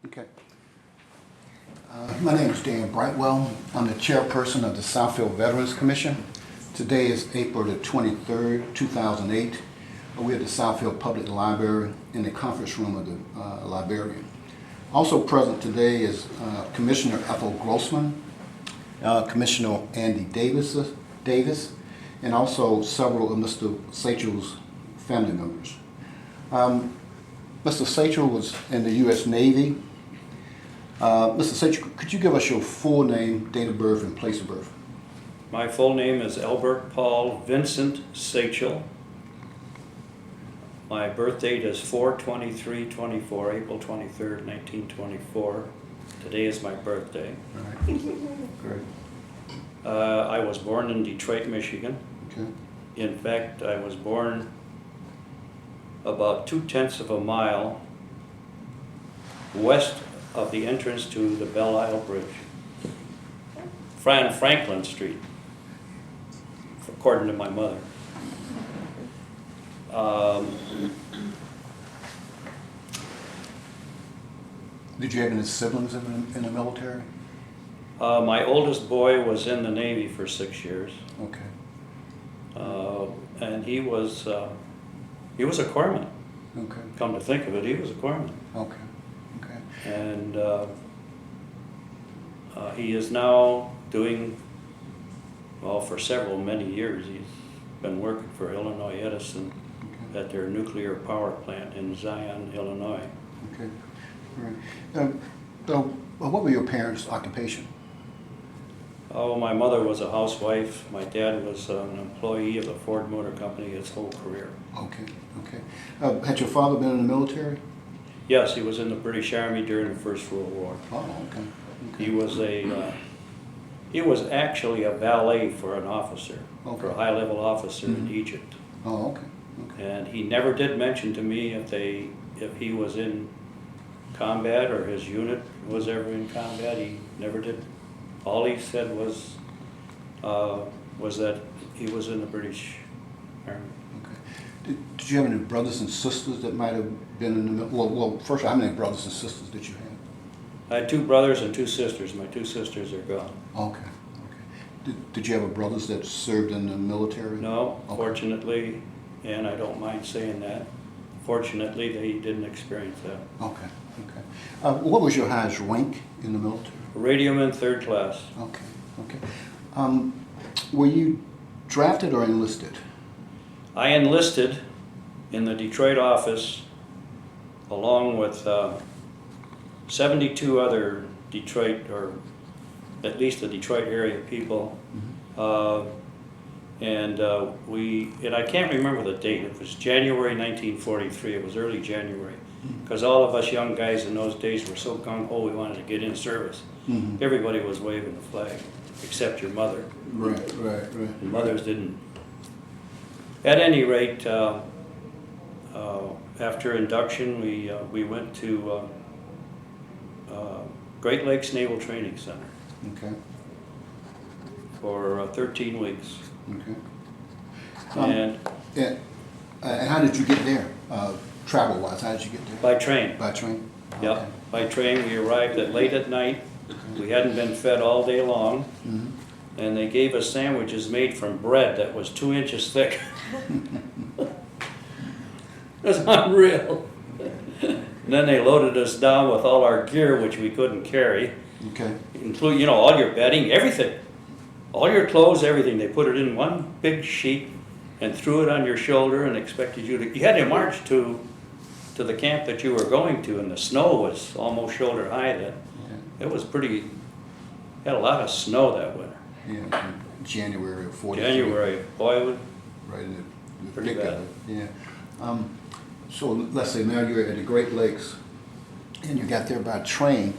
Okay. My name is Dan Brightwell. I'm the chairperson of the Southfield Veterans Commission. Today is April the 23rd, 2008. We're at the Southfield Public Library in the conference room of the librarian. Also present today is Commissioner Ethel Grossman, Commissioner Andy Davis, and also several of Mr. Seychel's family members. Mr. Seychel was in the U.S. Navy. Mr. Seychel, could you give us your full name, date of birth, and place of birth? My full name is Albert Paul Vincent Seychel. My birth date is 4/23/24, April 23rd, 1924. Today is my birthday. All right. Great. I was born in Detroit, Michigan. Okay. In fact, I was born about 2/10 of a mile west of the entrance to the Belle Isle Bridge, Franklin Street, according to my mother. Did you have any siblings in the military? My oldest boy was in the Navy for 6 years, Okay. and he was a corpsman. Okay. Come to think of it, he was a corpsman. Okay. Okay. And he is now doing, well, for many years, he's been working for Illinois Edison Okay. at their nuclear power plant in Zion, Illinois. Okay. All right. So, what were your parents' occupation? Oh, my mother was a housewife. My dad was an employee of the Ford Motor Company his whole career. Okay. Okay. Had your father been in the military? Yes, he was in the British Army during the First World War. Oh, okay. Okay. He was actually a valet for an officer, Okay. for a high-level officer in Mhm. Egypt. Oh, okay. Okay. And he never did mention to me if he was in combat or his unit was ever in combat. He never did. All he said was that he was in the British Army. Okay. Did you have any brothers and sisters that might have been in the military? Well, first, how many brothers and sisters did you have? I had 2 brothers and 2 sisters. My 2 sisters are gone. Okay. Okay. Did you have brothers that served in the military? No, Okay. fortunately, and I don't mind saying that, fortunately they didn't experience that. Okay. Okay. What was your highest rank in the military? Radioman 3rd class. Okay. Okay. Were you drafted or enlisted? I enlisted in the Detroit office along with 72 other Detroit, or at least the Detroit area people. Mm-hmm. And I can't remember the date. It was January 1943. It was early January, because all of us young guys in those days were so gung-ho we wanted to get in service. Mm-hmm. Everybody was waving the flag, except your mother. Right. And mothers didn't. At any rate, after induction, we went to Great Lakes Naval Training Center Okay. for 13 weeks. Okay. And And how did you get there? Travel-wise, how did you get there? by train. By train? Yep, Okay. by train. We arrived late at night. We hadn't been fed all day long, Mm-hmm. and they gave us sandwiches made from bread that was 2 inches thick. It was unreal. And then they loaded us down with all our gear, which we couldn't carry, Okay. including, all your bedding, everything. All your clothes, everything. They put it in one big sheet and threw it on your shoulder and expected you had to march to the camp that you were going to, and the snow was almost shoulder high then. Yeah. It was had a lot of snow that winter. Yeah. January of 43. January, boy, Right in the Pretty thick of bad. it. Yeah. So let's say now you're at the Great Lakes and you got there by train.